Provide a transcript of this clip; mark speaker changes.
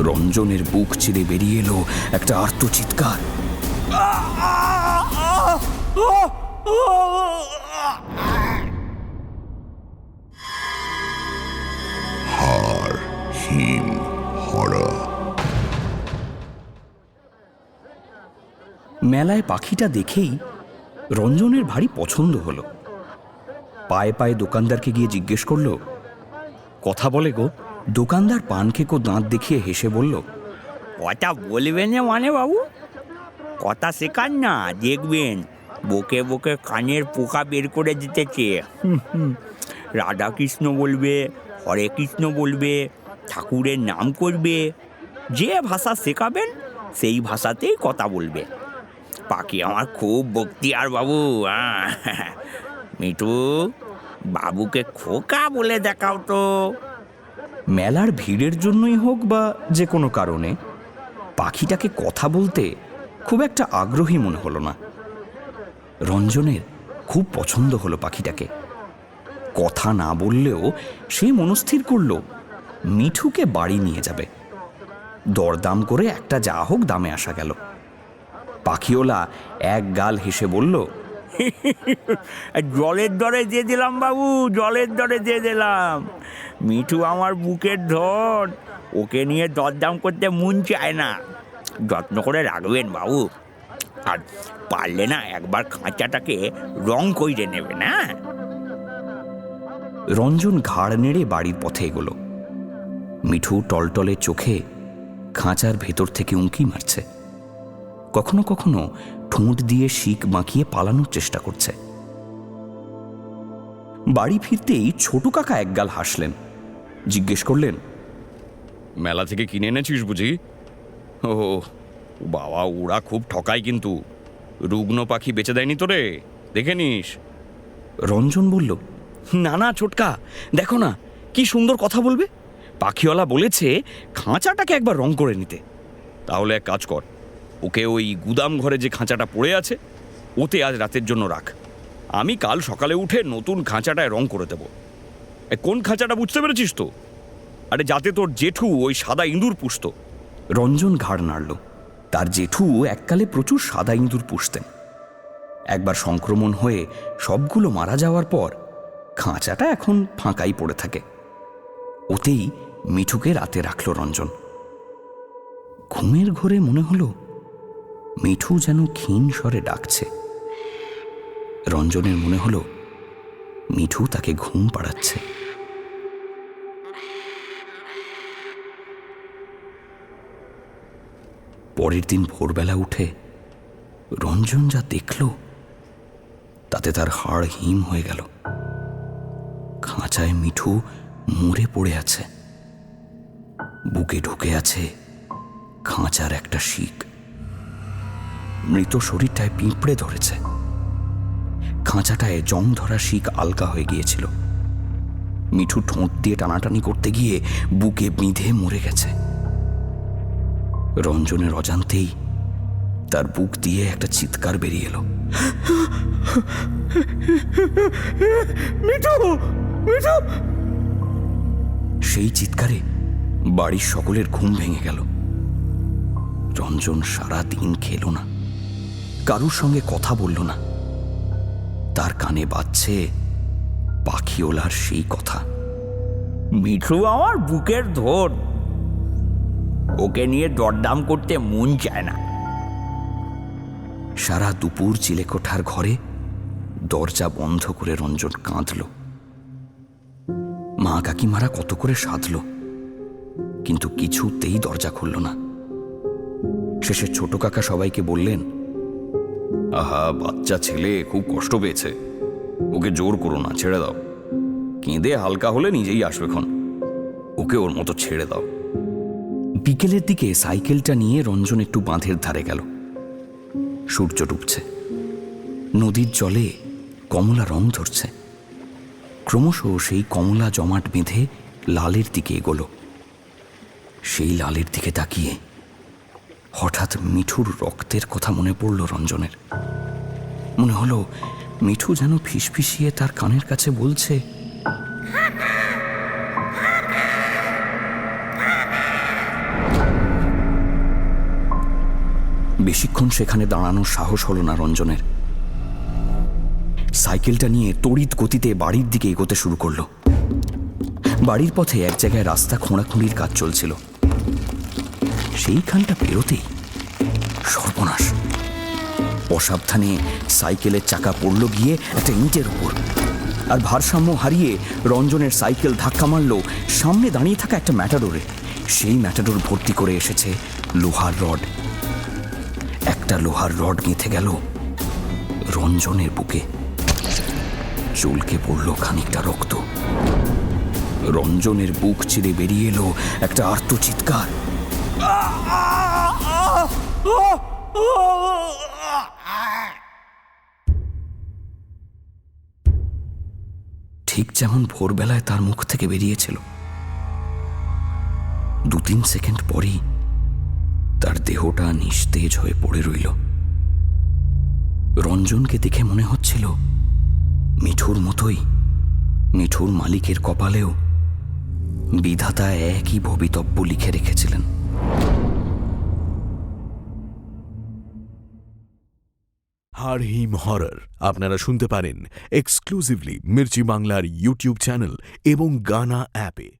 Speaker 1: রঞ্জনের বুক চিরে বেরিয়ে এলো একটা আর্ত চিৎকার।
Speaker 2: হাড় হিম হরা।
Speaker 1: মেলায় পাখিটা দেখেই রঞ্জনের ভারী পছন্দ হলো। পায়ে পায়ে দোকানদারকে গিয়ে জিজ্ঞেস করলো, কথা বলে গো? দোকানদার পান খেকো দাঁত দেখিয়ে হেসে বলল,
Speaker 3: কথা বলবেন না মানে বাবু, কথা শেখান না, দেখবেন বকে বকে কানের পোকা বের করে দিতেছে। রাধাকৃষ্ণ বলবে, হরে কৃষ্ণ বলবে, ঠাকুরের নাম করবে, যে ভাষা শেখাবেন সেই ভাষাতেই কথা বলবে। পাখি আমার খুব ভক্তি আর বাবু। মিঠু, বাবুকে খোকা বলে দেখাও তো।
Speaker 1: মেলার ভিড়ের জন্যই হোক বা যে কোনো কারণে পাখিটাকে কথা বলতে খুব একটা আগ্রহী মনে হলো না। রঞ্জনের খুব পছন্দ হলো পাখিটাকে। কথা না বললেও সে মনস্থির করল মিঠুকে বাড়ি নিয়ে যাবে। দরদাম করে একটা যা হোক দামে আসা গেল। পাখিওলা এক গাল হেসে বলল,
Speaker 3: জলের দরে দিয়ে দিলাম বাবু, জলের দরে দিয়ে দিলাম। মিঠু আমার বুকের ধন, ওকে নিয়ে দরদাম করতে মন চায় না। যত্ন করে রাখবেন বাবু, আর পারলে না একবার খাঁচাটাকে রং করে নেবে না।
Speaker 1: রঞ্জন ঘাড় নেড়ে বাড়ির পথে এগোলো। মিঠু টলটলে চোখে খাঁচার ভেতর থেকে উঁকি মারছে। কখনো কখনো ঠোঁট দিয়ে শিক মাখিয়ে পালানোর চেষ্টা করছে। বাড়ি ফিরতেই ছোট কাকা একগাল হাসলেন। জিজ্ঞেস করলেন, মেলা থেকে কিনে এনেছিস বুঝি? ও বাবা, ওরা খুব ঠকায় কিন্তু। রুগ্ন পাখি বেচে দেয়নি তোরে, দেখে নিস। রঞ্জন বলল, না না ছোটকা, দেখো না কি সুন্দর কথা বলবে। পাখিওয়ালা বলেছে খাঁচাটাকে একবার রং করে নিতে। তাহলে এক কাজ কর, ওকে ওই গুদাম ঘরে যে খাঁচাটা পড়ে আছে ওতে আজ রাতের জন্য রাখ। আমি কাল সকালে উঠে নতুন খাঁচাটায় রং করে দেব। কোন খাঁচাটা বুঝতে পেরেছিস তো? আরে যাতে তোর জেঠু ওই সাদা ইঁদুর পুষত। রঞ্জন ঘাড় নাড়ল। তার জেঠু এককালে প্রচুর সাদা ইঁদুর পুষতেন। একবার সংক্রমণ হয়ে সবগুলো মারা যাওয়ার পর খাঁচাটা এখন ফাঁকাই পড়ে থাকে। ওতেই মিঠুকে রাতে রাখল রঞ্জন। ঘুমের ঘোরে মনে হলো মিঠু যেন ক্ষীণ স্বরে ডাকছে। রঞ্জনের মনে হলো মিঠু তাকে ঘুম পাড়াচ্ছে। পরের দিন ভোরবেলা উঠে রঞ্জন যা দেখল তাতে তার হাড় হিম হয়ে গেল। খাঁচায় মিঠু মরে পড়ে আছে। বুকে ঢুকে আছে খাঁচার একটা শিক। মৃত শরীরটায় পিঁপড়ে ধরেছে। খাঁচাটায় জং ধরা শিক আলগা হয়ে গিয়েছিল। মিঠু ঠোঁট দিয়ে টানাটানি করতে গিয়ে বুকে বিঁধে মরে গেছে। রঞ্জনের অজান্তেই তার বুক দিয়ে একটা চিৎকার বেরিয়ে এলো, মিঠু মিঠু। সেই চিৎকারে বাড়ির সকলের ঘুম ভেঙে গেল। রঞ্জন সারা দিন খেলো না, কারুর সঙ্গে কথা বলল না। তার কানে বাজছে পাখিওলার সেই কথা,
Speaker 3: মিঠু আমার বুকের ধন, ওকে নিয়ে দরদাম করতে মন চায় না।
Speaker 1: সারা দুপুর চিলেকোঠার ঘরে দরজা বন্ধ করে রঞ্জন কাঁদল। মা কাকিমারা কত করে সাধল, কিন্তু কিছুতেই দরজা খুলল না। শেষে ছোট কাকা সবাইকে বললেন, আহা, বাচ্চা ছেলে খুব কষ্ট পেয়েছে, ওকে জোর করো না, ছেড়ে দাও। কেঁদে হালকা হলে নিজেই আসবেক্ষণ, ওকে ওর মতো ছেড়ে দাও। বিকেলের দিকে সাইকেলটা নিয়ে রঞ্জন একটু বাঁধের ধারে গেল। সূর্য ডুবছে। নদীর জলে কমলা রং ধরছে। ক্রমশ সেই কমলা জমাট বেঁধে লালের দিকে এগোলো। সেই লালের দিকে তাকিয়ে হঠাৎ মিঠুর রক্তের কথা মনে পড়ল রঞ্জনের। মনে হলো মিঠু যেন ফিসফিসিয়ে তার কানের কাছে বলছে, বেশিক্ষণ সেখানে দাঁড়ানোর সাহস হলো না রঞ্জনের। সাইকেলটা নিয়ে তড়িৎ গতিতে বাড়ির দিকে এগোতে শুরু করলো। বাড়ির পথে এক জায়গায় রাস্তা খোঁড়াখুঁড়ির কাজ চলছিল। সেইখানটা পেরোতেই সর্বনাশ! অসাবধানে সাইকেলের চাকা পড়ল গিয়ে একটা ইঁটের উপর, আর ভারসাম্য হারিয়ে রঞ্জনের সাইকেল ধাক্কা মারল সামনে দাঁড়িয়ে থাকা একটা ম্যাটাডোরে। সেই ম্যাটাডোর ভর্তি করে এসেছে লোহার রড। একটা লোহার রড গেঁথে গেল রঞ্জনের বুকে। চুলকে পড়ল খানিকটা রক্ত। রঞ্জনের বুক চিরে বেরিয়ে এলো একটা আর্তচিৎকার। ঠিক যেমন ভোরবেলায় তার মুখ থেকে বেরিয়েছিল। 2-3 সেকেন্ড পরই তার দেহটা নিস্তেজ হয়ে পড়ে রইল। রঞ্জনকে দেখে মনে হচ্ছিল মিঠুর মতোই মিঠুর মালিকের কপালেও বিধাতা একই ভবিতব্য লিখে রেখেছিলেন।
Speaker 4: হাড় হিম হরর আপনারা শুনতে পারেন এক্সক্লুসিভলি মির্চি বাংলার ইউটিউব চ্যানেল এবং গানা অ্যাপে।